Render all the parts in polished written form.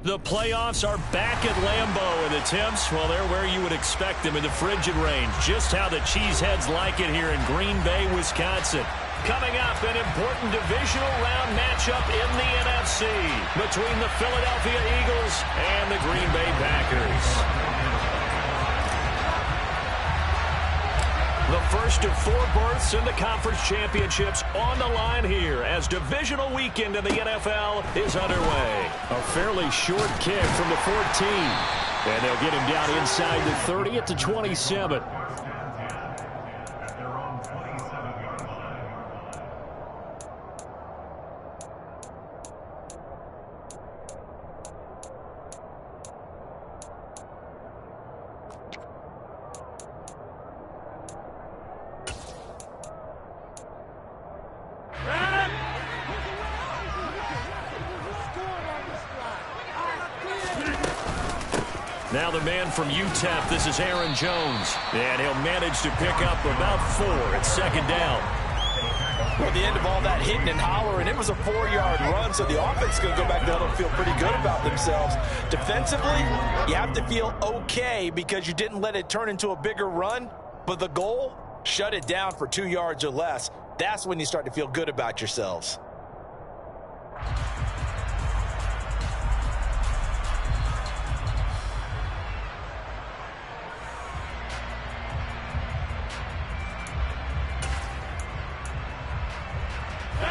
The playoffs are back at Lambeau, and the temps, well, they're where you would expect them in the frigid range. Just how the Cheeseheads like it here in Green Bay, Wisconsin. Coming up, an important divisional round matchup in the NFC between the Philadelphia Eagles and the Green Bay Packers. The first of 4 berths in the conference championships on the line here as divisional weekend in the NFL is underway. A fairly short kick from the 14. And they'll get him down inside the 30 at the 27. Now the man from UTEP, this is Aaron Jones. And he'll manage to pick up about 4 at second down. Well, at the end of all that hitting and hollering, it was a 4-yard run, so the offense is going to go back down and feel pretty good about themselves. Defensively, you have to feel okay because you didn't let it turn into a bigger run, but the goal, shut it down for 2 yards or less. That's when you start to feel good about yourselves.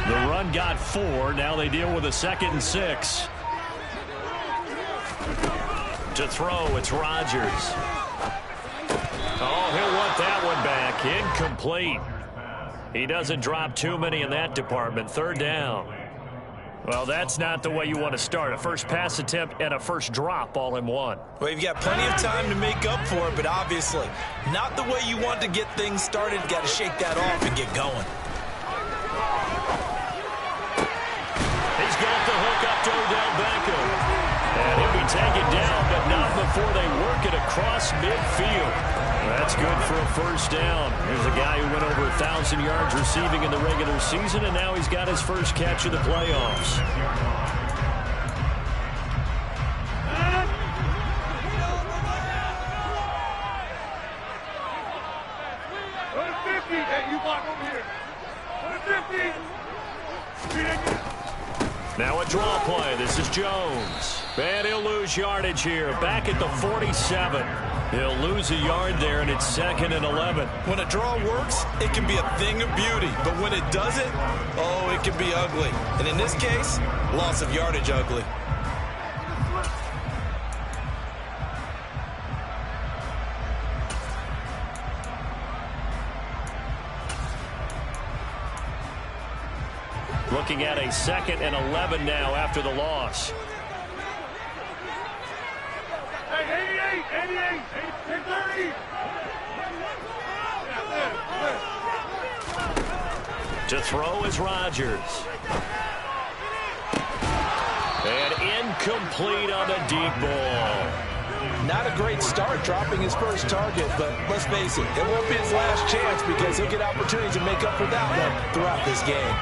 The run got 4. Now they deal with a 2nd and 6. To throw, it's Rodgers. Oh, he'll want that one back. Incomplete. He doesn't drop too many in that department. 3rd down. Well, that's not the way you want to start. A first pass attempt and a first drop all in one. Well, you've got plenty of time to make up for it, but obviously not the way you want to get things started. Got to shake that off and get going. Got the hook up to Odell Beckham. And he'll be taken down, but not before they work it across midfield. That's good for a first down. Here's a guy who went over 1,000 yards receiving in the regular season, and now he's got his first catch of the playoffs. Now a draw play. This is Jones. And he'll lose yardage here. Back at the 47. He'll lose a yard there, and it's 2nd and 11. When a draw works, it can be a thing of beauty. But when it doesn't, oh, it can be ugly. And in this case, loss of yardage ugly. Looking at a 2nd and 11 now after the loss. Hey, 88, 30. To throw is Rodgers. And incomplete on the deep ball. Not a great start dropping his first target, but let's face it, it won't be his last chance because he'll get opportunities to make up for that one throughout this game.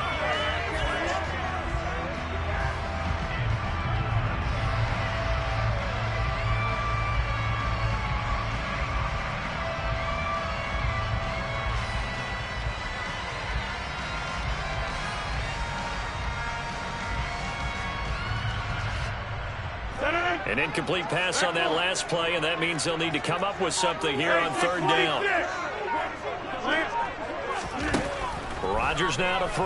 An incomplete pass on that last play, and that means they'll need to come up with something here on 3rd down. Rodgers now to throw.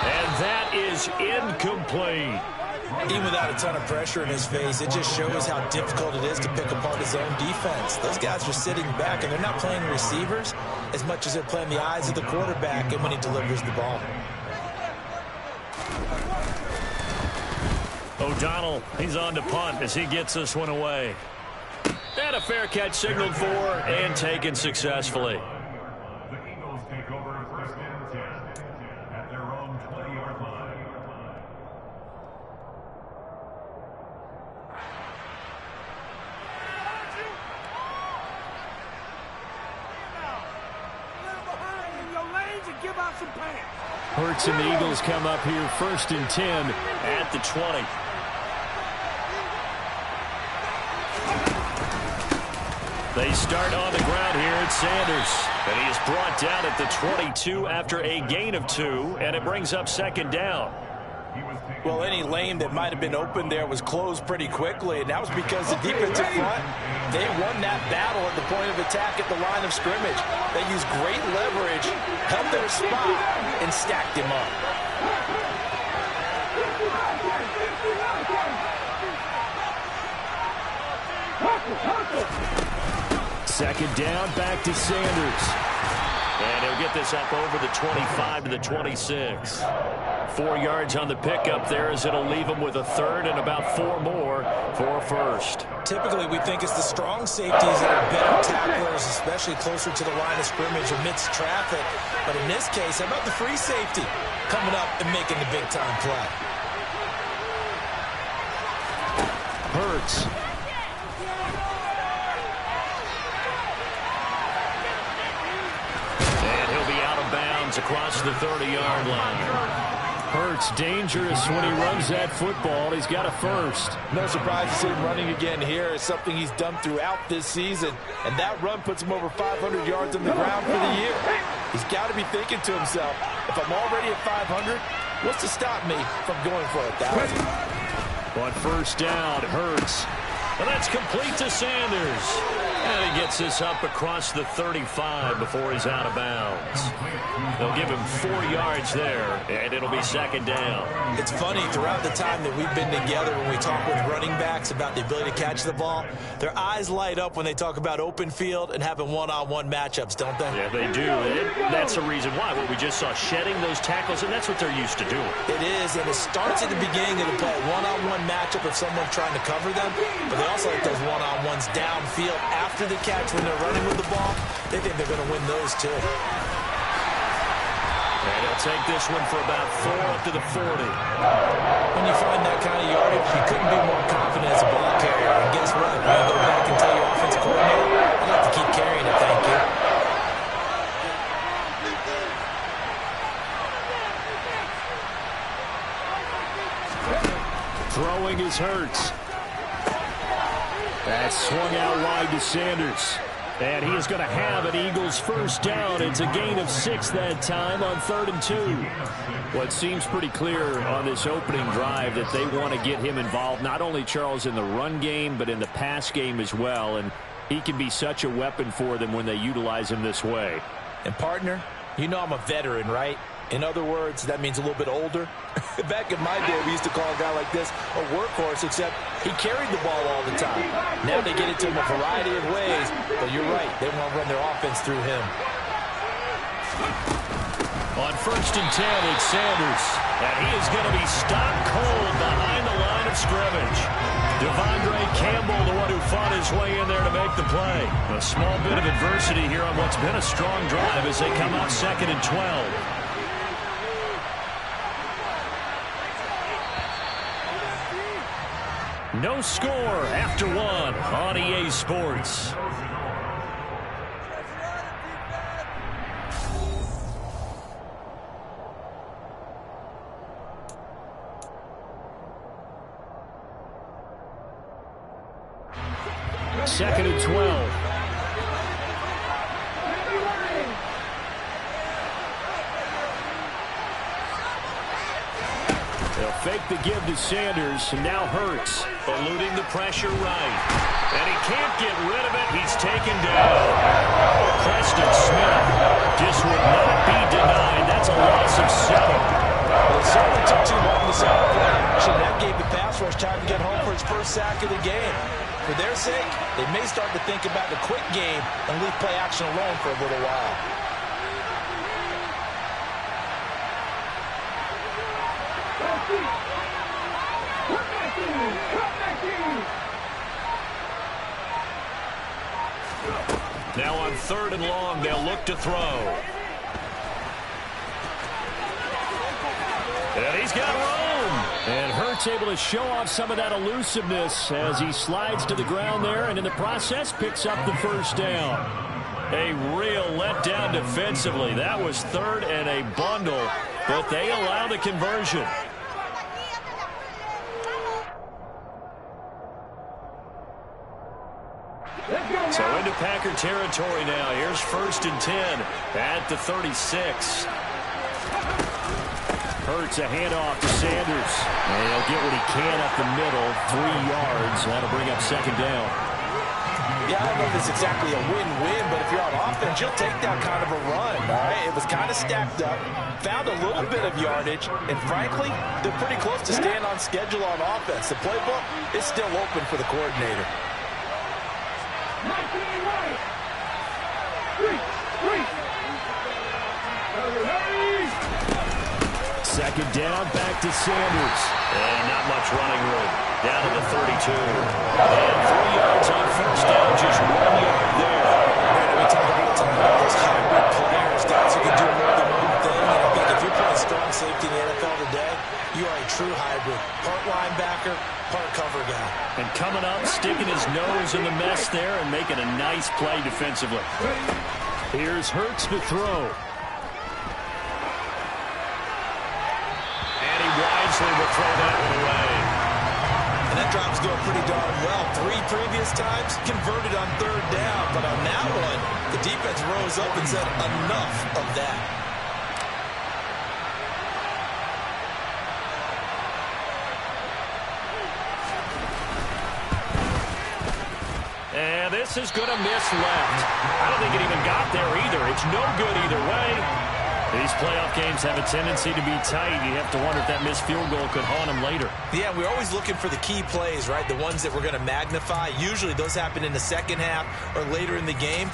And that is incomplete. Even without a ton of pressure in his face, it just shows how difficult it is to pick apart his own defense. Those guys are sitting back, and they're not playing receivers as much as they're playing the eyes of the quarterback and when he delivers the ball. O'Donnell, he's on to punt as he gets this one away. And a fair catch signaled for and taken successfully. The Eagles take over 1st and 10 at their own 20-yard line. Give up Hurts and the Eagles come up here 1st and 10 at the 20. They start on the ground here at Sanders. And he is brought down at the 22 after a gain of 2, and it brings up 2nd down. Well, any lane that might have been open there was closed pretty quickly, and that was because the defensive front, they won that battle at the point of attack at the line of scrimmage. They used great leverage, held their spot, and stacked him up. Second down, back to Sanders. And he'll get this up over the 25 to the 26. 4 yards on the pickup there as it'll leave him with a 3rd and about 4 more for a 1st. Typically, we think it's the strong safeties that are better tacklers, especially closer to the line of scrimmage amidst traffic. But in this case, how about the free safety coming up and making the big-time play? Hurts. And he'll be out of bounds across the 30-yard line. Hurts dangerous when he runs that football. He's got a 1st. No surprise to see him running again here. It's something he's done throughout this season. And that run puts him over 500 yards on the ground for the year. He's got to be thinking to himself, if I'm already at 500, what's to stop me from going for 1,000? On 1st down, Hurts. And that's complete to Sanders. And he gets this up across the 35 before he's out of bounds. They'll give him 4 yards there, and it'll be 2nd down. It's funny, throughout the time that we've been together, when we talk with running backs about the ability to catch the ball, their eyes light up when they talk about open field and having one-on-one matchups, don't they? Yeah, they do. That's the reason why. What we just saw, shedding those tackles, and that's what they're used to doing. It is, and it starts at the beginning of the play, one-on-one matchup if someone's trying to cover them, but they also like those one-on-ones downfield after the catch when they're running with the ball. They think they're going to win those too. And he'll take this one for about 4 up to the 40. When you find that kind of yardage, you couldn't be more confident as a ball carrier. And guess what? When you go back and tell your offensive coordinator, I'd like to keep carrying it, thank you. Throwing is Hurts. That's swung out wide to Sanders. And he is going to have an Eagles 1st down. It's a gain of 6 that time on 3rd and 2. Well, it seems pretty clear on this opening drive that they want to get him involved, not only, Charles, in the run game, but in the pass game as well. And he can be such a weapon for them when they utilize him this way. And, partner, you know I'm a veteran, right? In other words, that means a little bit older. Back in my day, we used to call a guy like this a workhorse, except he carried the ball all the time. Now they get it to him a variety of ways, but you're right. They want to run their offense through him. On 1st and 10, it's Sanders. And he is going to be stopped cold behind the line of scrimmage. Devondre Campbell, the one who fought his way in there to make the play. A small bit of adversity here on what's been a strong drive as they come out 2nd and 12. No score after 1 on EA Sports. Second and 12. They'll fake the give to Sanders, and now Hurts, eluding the pressure right. And he can't get rid of it. He's taken down. Preston Smith just would not be denied. That's a loss of 7. Well, it certainly took too long to set up for that action. That gave the pass rush time to get home for his 1st sack of the game. For their sake, they may start to think about the quick game and leave play action alone for a little while. Now on 3rd and long, they'll look to throw. And he's got room. And Hurts able to show off some of that elusiveness as he slides to the ground there and in the process picks up the 1st down. A real letdown defensively. That was third and a bundle, but they allow the conversion. So into Packer territory now. Here's 1st and 10 at the 36. Hurts a handoff to Sanders. And he'll get what he can up the middle. 3 yards. That'll bring up 2nd down. Yeah, I don't know if it's exactly a win-win, but if you're on offense, you'll take that kind of a run, all right? It was kind of stacked up, found a little bit of yardage, and frankly, they're pretty close to staying on schedule on offense. The playbook is still open for the coordinator. 2nd down, back to Sanders. And not much running room. Down to the 32. And 3 yards on 1st down, just 1 yard there. We talk all the time about those hybrid players, guys who can do more than one thing. And I think if you're playing strong safety in the NFL today, you are a true hybrid. Part linebacker, part cover guy. And coming up, sticking his nose in the mess there and making a nice play defensively. Here's Hurts to throw. And he wisely will throw that one away. And that drop's going pretty darn well. 3 previous times converted on 3rd down. But on that one, the defense rose up and said enough of that. And this is going to miss left. I don't think it even got there either. It's no good either way. These playoff games have a tendency to be tight. You have to wonder if that missed field goal could haunt them later. Yeah, we're always looking for the key plays, right? The ones that we're going to magnify. Usually those happen in the 2nd half or later in the game.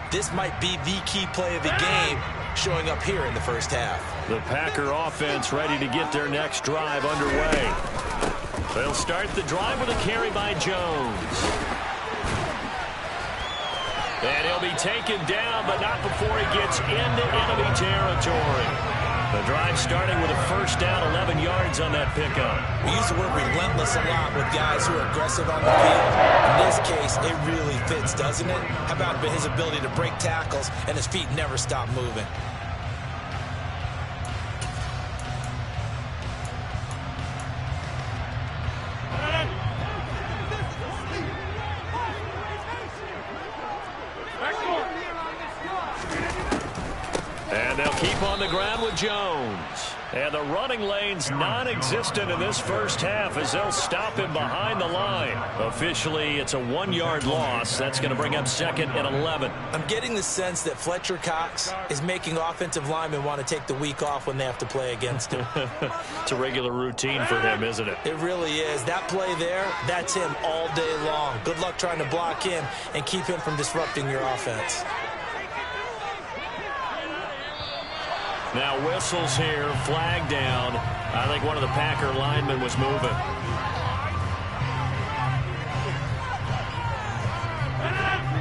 This might be the key play of the game showing up here in the 1st half. The Packer offense ready to get their next drive underway. They'll start the drive with a carry by Jones. And he'll be taken down, but not before he gets into enemy territory. The drive starting with a 1st down, 11 yards on that pickup. We use the word relentless a lot with guys who are aggressive on the field. In this case, it really fits, doesn't it? How about his ability to break tackles and his feet never stop moving? And they'll keep on the ground with Jones. And the running lane's non-existent in this 1st half as they'll stop him behind the line. Officially, it's a 1-yard loss. That's going to bring up 2nd and 11. I'm getting the sense that Fletcher Cox is making offensive linemen want to take the week off when they have to play against him. It's a regular routine for him, isn't it? It really is. That play there, that's him all day long. Good luck trying to block him and keep him from disrupting your offense. Now whistles here, flag down. I think one of the Packer linemen was moving.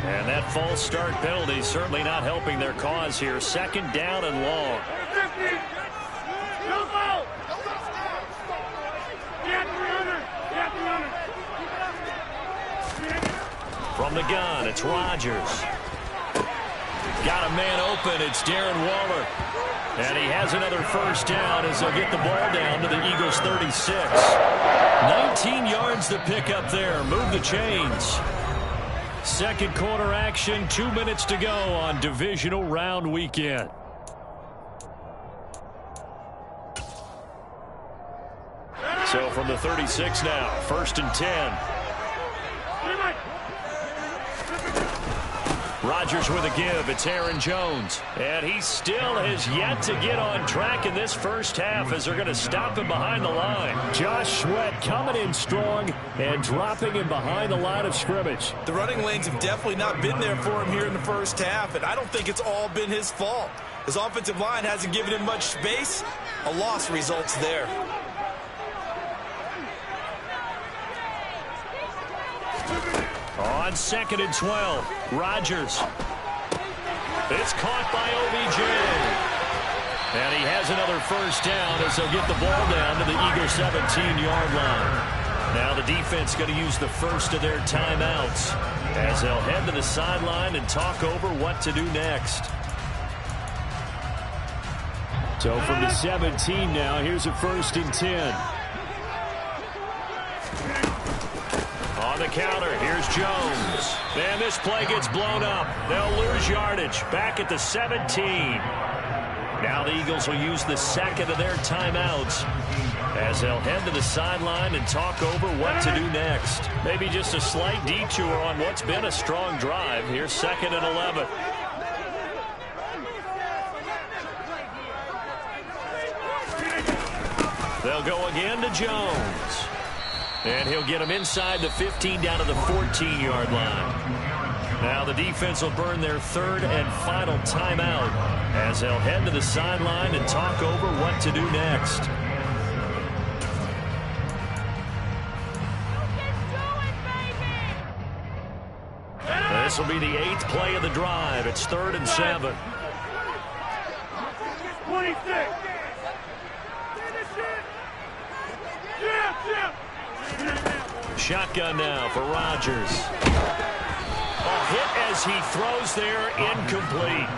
And that false start penalty certainly not helping their cause here. 2nd down and long. From the gun, it's Rodgers. Got a man open, it's Darren Waller. And he has another 1st down as they'll get the ball down to the Eagles' 36. 19 yards to pick up there. Move the chains. 2nd quarter action, 2 minutes to go on divisional round weekend. So from the 36 now, 1st and 10. Rodgers with a give. It's Aaron Jones. And he still has yet to get on track in this 1st half as they're going to stop him behind the line. Josh Sweat coming in strong and dropping him behind the line of scrimmage. The running lanes have definitely not been there for him here in the 1st half, and I don't think it's all been his fault. His offensive line hasn't given him much space. A loss results there. On 2nd and 12, Rodgers. It's caught by OBJ. And he has another 1st down as they'll get the ball down to the Eagles' 17-yard line. Now the defense going to use the first of their timeouts. as they'll head to the sideline and talk over what to do next. So from the 17 now, here's a 1st and 10. On the counter, here's Jones. And this play gets blown up. They'll lose yardage. Back at the 17. Now the Eagles will use the second of their timeouts as they'll head to the sideline and talk over what to do next. Maybe just a slight detour on what's been a strong drive. Here's 2nd and 11. They'll go again to Jones. And he'll get him inside the 15 down to the 14-yard line. Now the defense will burn their 3rd and final timeout as they'll head to the sideline and talk over what to do next. This will be the 8th play of the drive. It's 3rd and 7. 26. Shotgun now for Rodgers. A hit as he throws there, incomplete.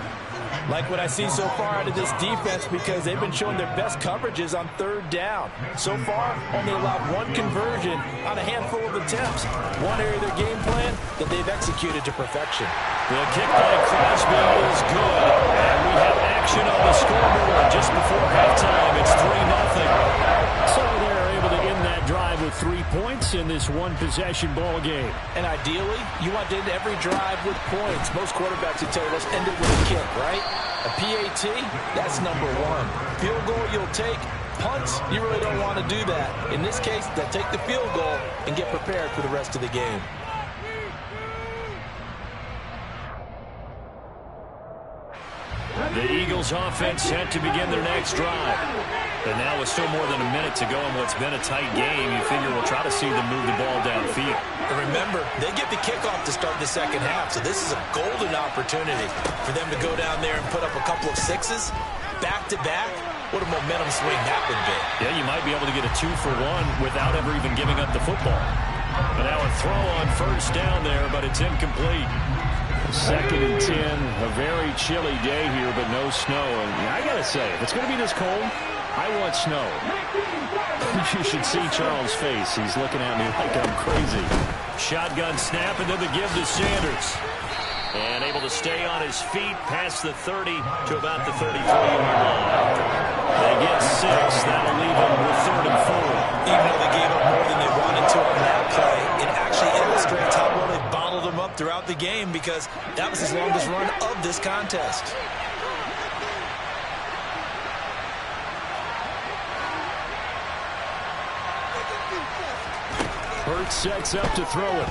Like what I see so far out of this defense, because they've been showing their best coverages on 3rd down. So far, only allowed 1 conversion on a handful of attempts. One area of their game plan that they've executed to perfection. The kick by Crosby is good. And we have action on the scoreboard just before halftime. It's 3-0. So they're able to end that drive with 3 points in this one-possession ball game. And ideally, you want to end every drive with points. Most quarterbacks would tell you, let's end it with a kick, right? A PAT, that's number 1. Field goal you'll take. Punts, you really don't want to do that. In this case, they'll take the field goal and get prepared for the rest of the game. The Eagles offense set to begin their next drive. And now with still more than a minute to go in what's been a tight game, you figure we'll try to see them move the ball downfield. And remember, they get the kickoff to start the second half, so this is a golden opportunity for them to go down there and put up a couple of 6s back-to-back. What a momentum swing that would be. Yeah, you might be able to get a 2-for-1 without ever even giving up the football. And now a throw on 1st down there, but it's incomplete. 2nd and 10, a very chilly day here, but no snow. And I got to say, if it's going to be this cold, I want snow. You should see Charles' face. He's looking at me like I'm crazy. Shotgun snap, and then the give to Sanders. And able to stay on his feet past the 30 to about the 33-yard line. They get 6. That'll leave them with 3rd and 4. Even though they gave up more than they wanted to on that play, it actually illustrates how well they bottled them up throughout the game, because that was his longest run of this contest. Hurt sets up to throw it.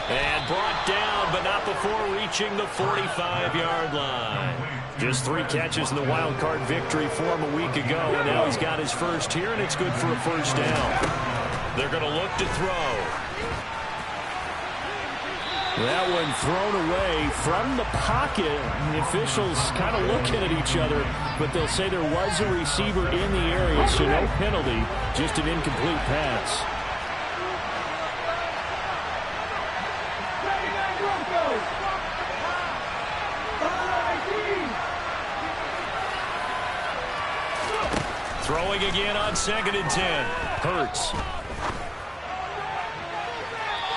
And brought down, but not before reaching the 45-yard line. Just 3 catches in the wild card victory for him a week ago, and now he's got his first here, and it's good for a 1st down. They're going to look to throw. That one thrown away from the pocket. The officials kind of looking at each other, but they'll say there was a receiver in the area, so no penalty, just an incomplete pass. Throwing again on 2nd and 10. Hurts.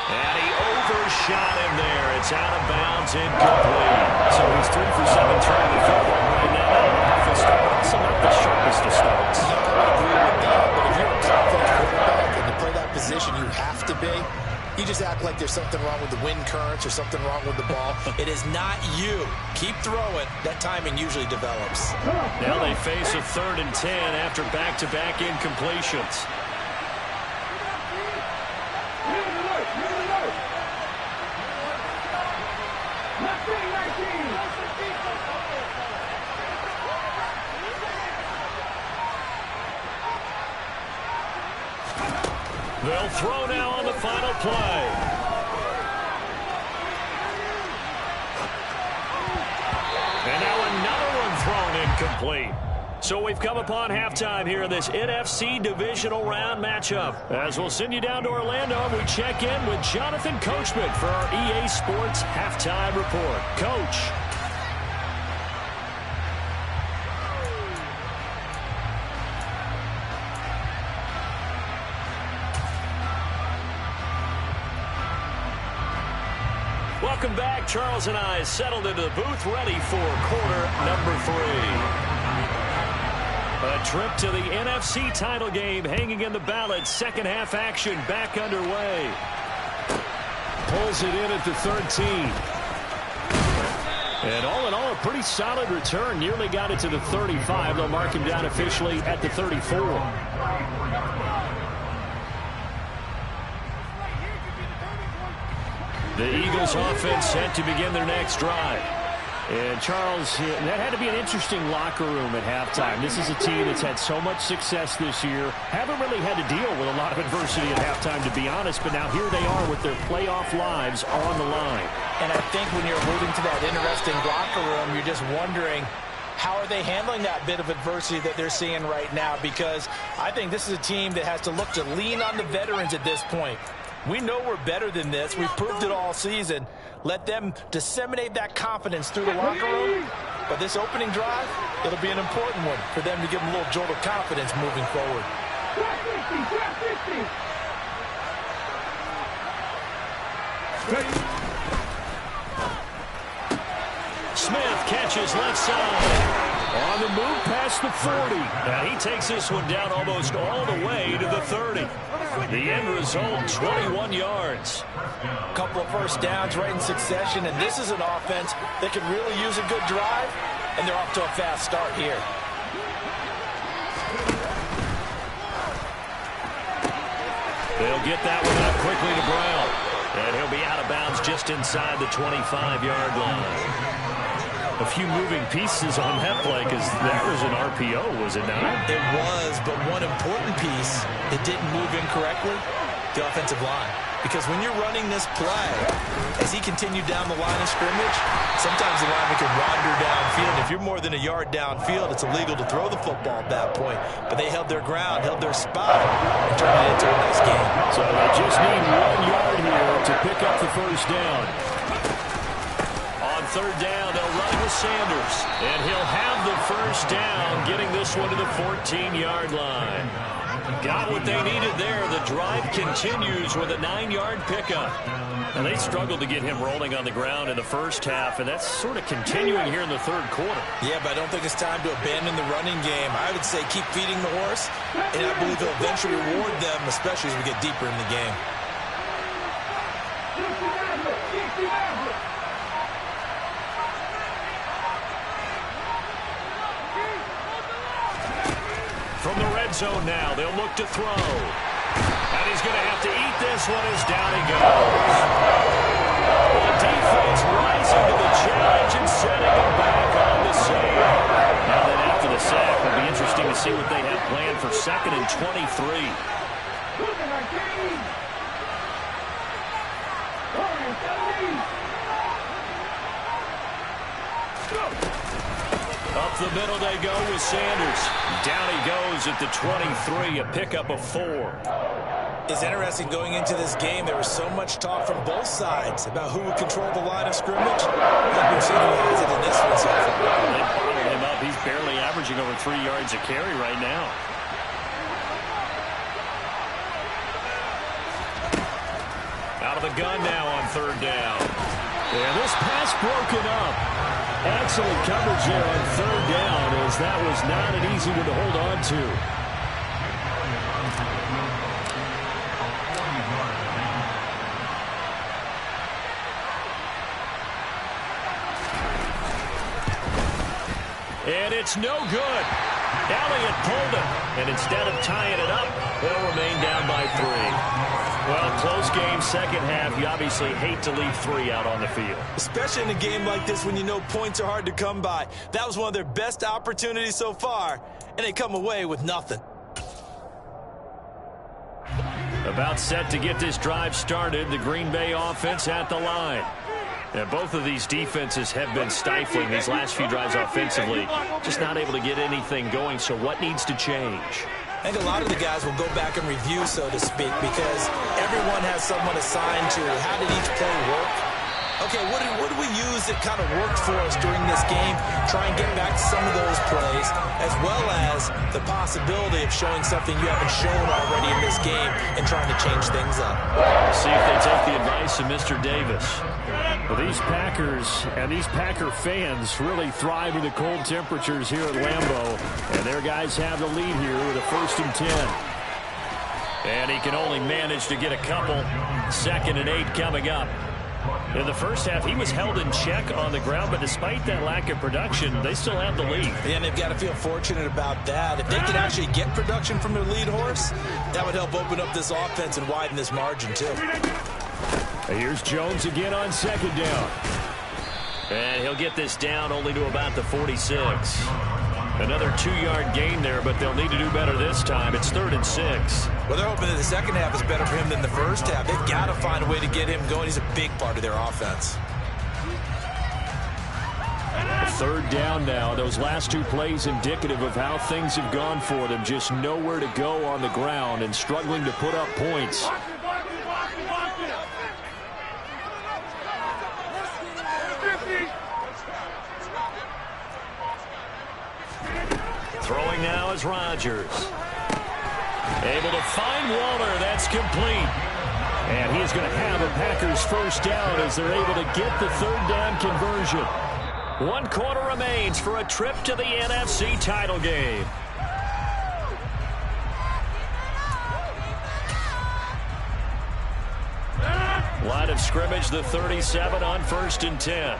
And he overshot him there. It's out of bounds, incomplete. So he's 3 for 7 trying to throw one right now. Off the start, also not the sharpest of starts. No, I agree with that. But if you're a confident quarterback and to play that position, you have to be. You just act like there's something wrong with the wind currents or something wrong with the ball. It is not you. Keep throwing. That timing usually develops. Now they face a 3rd and 10 after back-to-back incompletions. They'll throw now on the final play. And now another one thrown incomplete. So we've come upon halftime here in this NFC Divisional Round matchup. As we'll send you down to Orlando, and we check in with Jonathan Coachman for our EA Sports Halftime Report. Coach. Welcome back. Charles and I settled into the booth, ready for quarter number 3. A trip to the NFC title game hanging in the balance. Second half action back underway. Pulls it in at the 13. And all in all, a pretty solid return. Nearly got it to the 35. They'll mark him down officially at the 34. The Eagles offense set to begin their next drive. And, Charles, that had to be an interesting locker room at halftime. This is a team that's had so much success this year. Haven't really had to deal with a lot of adversity at halftime, to be honest. But now here they are with their playoff lives on the line. And I think when you're alluding to that interesting locker room, you're just wondering, how are they handling that bit of adversity that they're seeing right now? Because I think this is a team that has to look to lean on the veterans at this point. We know we're better than this. We've proved it all season. Let them disseminate that confidence through the locker room. But this opening drive, it'll be an important one for them to give them a little jolt of confidence moving forward. Smith catches left side. On the move past the 40. And he takes this one down almost all the way to the 30. The end result, 21 yards. A couple of first downs right in succession, and this is an offense that could really use a good drive, and they're off to a fast start here. They'll get that one out quickly to Brown. And he'll be out of bounds just inside the 25-yard line. A few moving pieces on that play, because that was an RPO, was it not? It was, but one important piece that didn't move incorrectly, the offensive line. Because when you're running this play, as he continued down the line of scrimmage, sometimes the lineman can wander downfield. If you're more than a yard downfield, it's illegal to throw the football at that point. But they held their ground, held their spot, and turned it into a nice game. So they just need 1 yard here to pick up the first down. On third down, they'll run with Sanders. And he'll have the first down, getting this one to the 14-yard line. Got what they needed there. The drive continues with a 9-yard pickup. And they struggled to get him rolling on the ground in the first half, and that's sort of continuing here in the third quarter. Yeah, but I don't think it's time to abandon the running game. I would say keep feeding the horse, and I believe he'll eventually reward them, especially as we get deeper in the game. From the red zone now, they'll look to throw. And he's going to have to eat this one as down he goes. The defense rising to the challenge and setting him back on the save. Now then after the sack, it'll be interesting to see what they have planned for 2nd and 23. Up the middle they go with Sanders. Down he goes at the 23, a pickup of 4. It's interesting going into this game. There was so much talk from both sides about who would control the line of scrimmage. We've seen who has it in this one so far. They bottled him up. He's barely averaging over 3 yards a carry right now. Out of the gun now on third down. And this pass broken up. Excellent coverage there on third down, as that was not an easy one to hold on to. And it's no good. Elliott pulled it, and instead of tying it up, they'll remain down by 3. Well, close game, second half. You obviously hate to leave 3 out on the field. Especially in a game like this when you know points are hard to come by. That was one of their best opportunities so far, and they come away with nothing. About set to get this drive started. The Green Bay offense at the line. And both of these defenses have been stifling these last few drives offensively. Just not able to get anything going. So what needs to change? I think a lot of the guys will go back and review, so to speak, because everyone has someone assigned to how did each play work. Okay, what did we use that kind of worked for us during this game? Try and get back to some of those plays, as well as the possibility of showing something you haven't shown already in this game and trying to change things up. See if they take the advice of Mr. Davis. Well, these Packers and these Packer fans really thrive in the cold temperatures here at Lambeau. And their guys have the lead here with a 1st and 10. And he can only manage to get a couple. 2nd and 8 coming up. In the first half, he was held in check on the ground, but despite that lack of production, they still have the lead. And they've got to feel fortunate about that. If they can actually get production from their lead horse, that would help open up this offense and widen this margin, too. Here's Jones again on 2nd down. And he'll get this down only to about the 46. Another 2-yard gain there, but they'll need to do better this time. It's 3rd and 6. Well, they're hoping that the second half is better for him than the first half. They've got to find a way to get him going. He's a big part of their offense. 3rd down now. Those last 2 plays indicative of how things have gone for them. Just nowhere to go on the ground and struggling to put up points. Throwing now is Rodgers. Able to find Waller. That's complete. And he is going to have a Packers 1st down as they're able to get the 3rd down conversion. 1 quarter remains for a trip to the NFC title game. Line of scrimmage, the 37 on 1st and 10.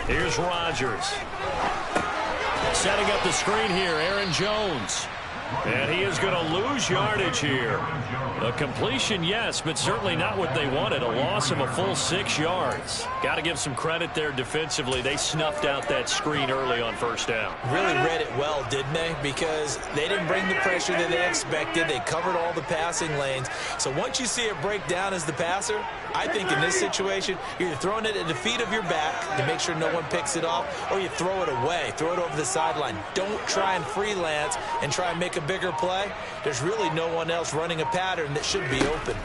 Here's Rodgers. Setting up the screen here, Aaron Jones. And he is going to lose yardage here. A completion, yes, but certainly not what they wanted. A loss of a full 6 yards. Got to give some credit there defensively. They snuffed out that screen early on 1st down. Really read it well, didn't they? Because they didn't bring the pressure that they expected. They covered all the passing lanes. So once you see it break down as the passer, I think in this situation, you're throwing it at the feet of your back to make sure no one picks it off, or you throw it away, throw it over the sideline. Don't try and freelance and try and make a bigger play. There's really no one else running a pattern that should be open.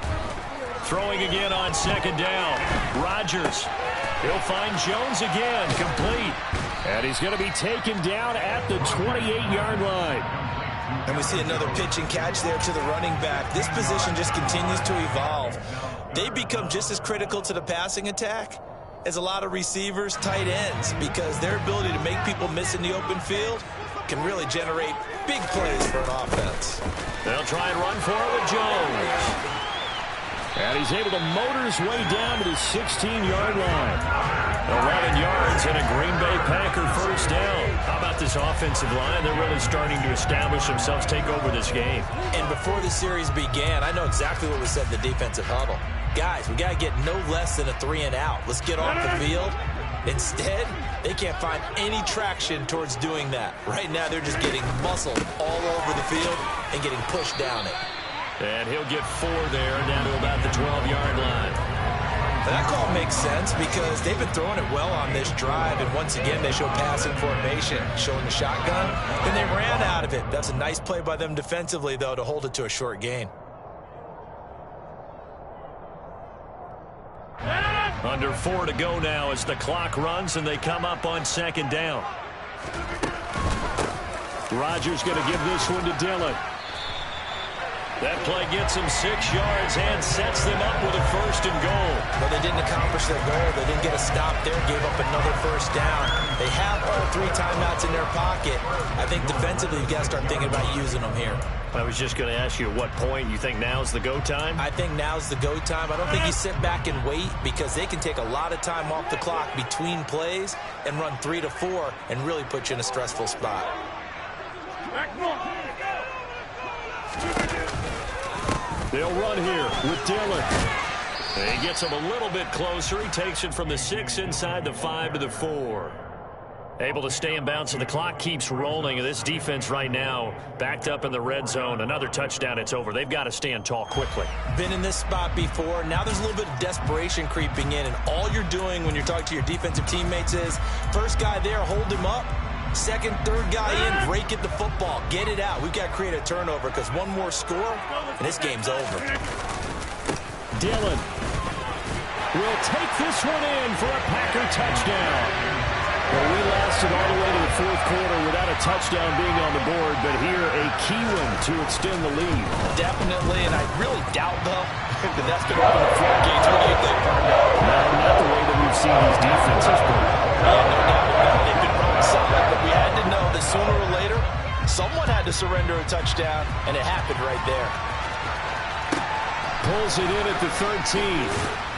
Throwing again on 2nd down. Rodgers. He'll find Jones again, complete. And he's going to be taken down at the 28-yard line. And we see another pitch and catch there to the running back. This position just continues to evolve. They become just as critical to the passing attack as a lot of receivers, tight ends, because their ability to make people miss in the open field can really generate big plays for an offense. They'll try and run for it with Jones. And he's able to motor his way down to the 16-yard line. 11 yards and a Green Bay Packer 1st down. How about this offensive line? They're really starting to establish themselves, take over this game. And before the series began, I know exactly what was said in the defensive huddle. Guys, we got to get no less than a 3-and-out. Let's get off the field. Instead, they can't find any traction towards doing that. Right now, they're just getting muscled all over the field and getting pushed down it. And he'll get 4 there, down to about the 12-yard line. That call makes sense because they've been throwing it well on this drive, and once again, they show passing formation, showing the shotgun, and they ran out of it. That's a nice play by them defensively, though, to hold it to a short gain. Under 4 to go now as the clock runs and they come up on 2nd down. Rodgers going to give this one to Dillon. That play gets him 6 yards and sets them up with a 1st and goal. But they didn't accomplish their goal. They didn't get a stop there, gave up another 1st down. They have all 3 timeouts in their pocket. I think defensively, you've got to start thinking about using them here. I was just going to ask you at what point you think now's the go time? I think now's the go time. I don't think you sit back and wait because they can take a lot of time off the clock between plays and run 3 to 4 and really put you in a stressful spot. They'll run here with Dillon. He gets him a little bit closer. He takes it from the 6 inside the 5 to the 4. Able to stay in bounds, so the clock keeps rolling. And this defense right now backed up in the red zone. Another touchdown, it's over. They've got to stand tall quickly. Been in this spot before. Now there's a little bit of desperation creeping in, and all you're doing when you're talking to your defensive teammates is, first guy there, hold him up. Second, third guy in, break it the football. Get it out. We've got to create a turnover because one more score, and this game's over. Dillon will take this one in for a Packer touchdown. Well, we lasted all the way to the fourth quarter without a touchdown being on the board, but here a key one to extend the lead. Definitely, and I really doubt, though, that that's going to open the floodgates. What do you think, Parker? No, not the way that we've seen these defenses play. Yeah, no doubt about it. They've been running solid, but we had to know that sooner or later, someone had to surrender a touchdown, and it happened right there. Pulls it in at the 13th.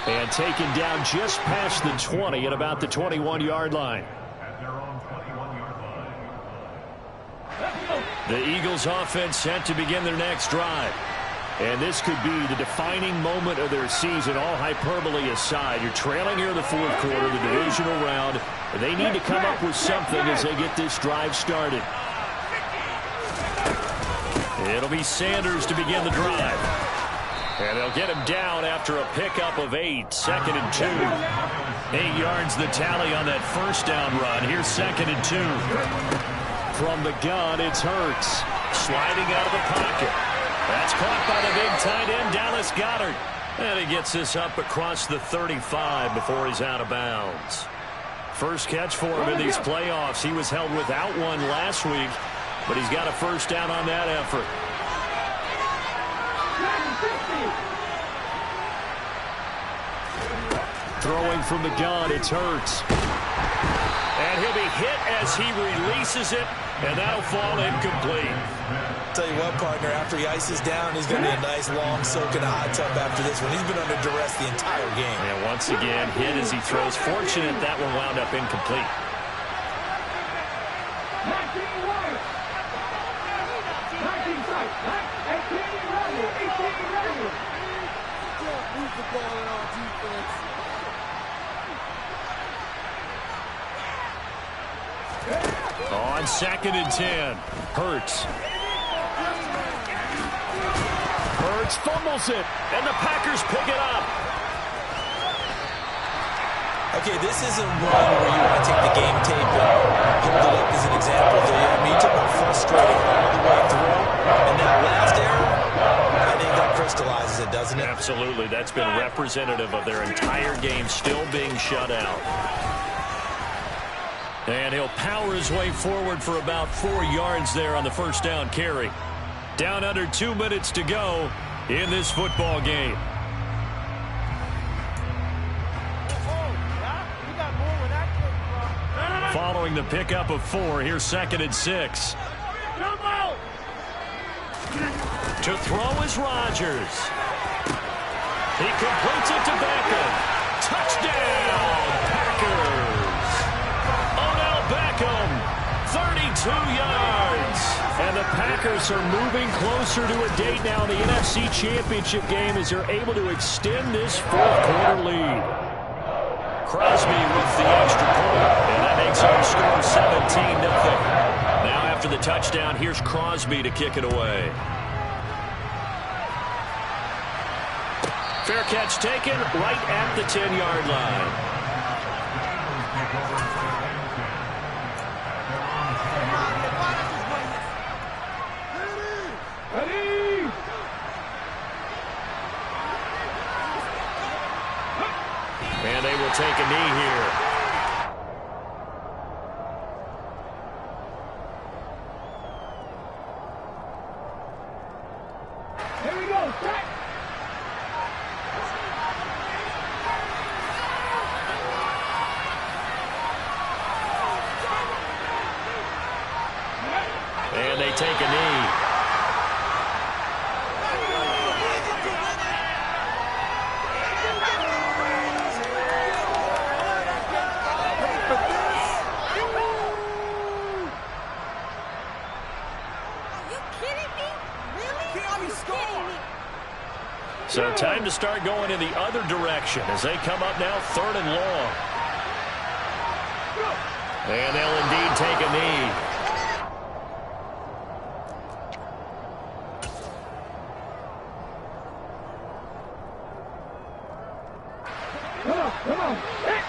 And taken down just past the 20 at about the 21-yard line. At their own 21-yard line. The Eagles offense set to begin their next drive. And this could be the defining moment of their season, all hyperbole aside. You're trailing here in the fourth quarter, the divisional round. And they need to come up with something as they get this drive started. It'll be Sanders to begin the drive. And they'll get him down after a pickup of 8, 2nd and 2. 8 yards the tally on that first down run. Here's 2nd and 2. From the gun, it's Hurts. Sliding out of the pocket. That's caught by the big tight end, Dallas Goedert. And he gets this up across the 35 before he's out of bounds. First catch for him in these playoffs. He was held without one last week, but he's got a first down on that effort. Throwing from the gun, it's Hurts. And he'll be hit as he releases it, and that'll fall incomplete. Tell you what, partner, after he ices down, he's going to be a nice, long soak in a hot tub after this one. He's been under duress the entire game. And once again, hit as he throws. Fortunate that one wound up incomplete. On 2nd and 10, Hurts. Hurts fumbles it, and the Packers pick it up. Okay, this isn't one where you want to take the game tape and hold it up as an example, do you? I mean, you took them frustrated all the way through, and that last error, I think that crystallizes it, doesn't it? Absolutely. That's been representative of their entire game still being shut out. And he'll power his way forward for about 4 yards there on the first down carry. Down under 2 minutes to go in this football game. Following the pickup of 4, here's 2nd and 6. To throw is Rodgers. He completes it to Beckham. Touchdown, Packers. Beckham, 32 yards. And the Packers are moving closer to a date now in the NFC Championship game as they're able to extend this fourth quarter lead. Crosby with the extra point, and that makes our score 17-0. Now after the touchdown, here's Crosby to kick it away. Fair catch taken right at the 10-yard line. And they will take a knee here. Here we go. Back. And they take a knee. So time to start going in the other direction as they come up now 3rd and long. And they'll indeed take a knee. Come on. Hit.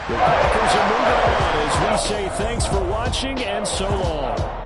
The Packers are moving on as we say thanks for watching and so long.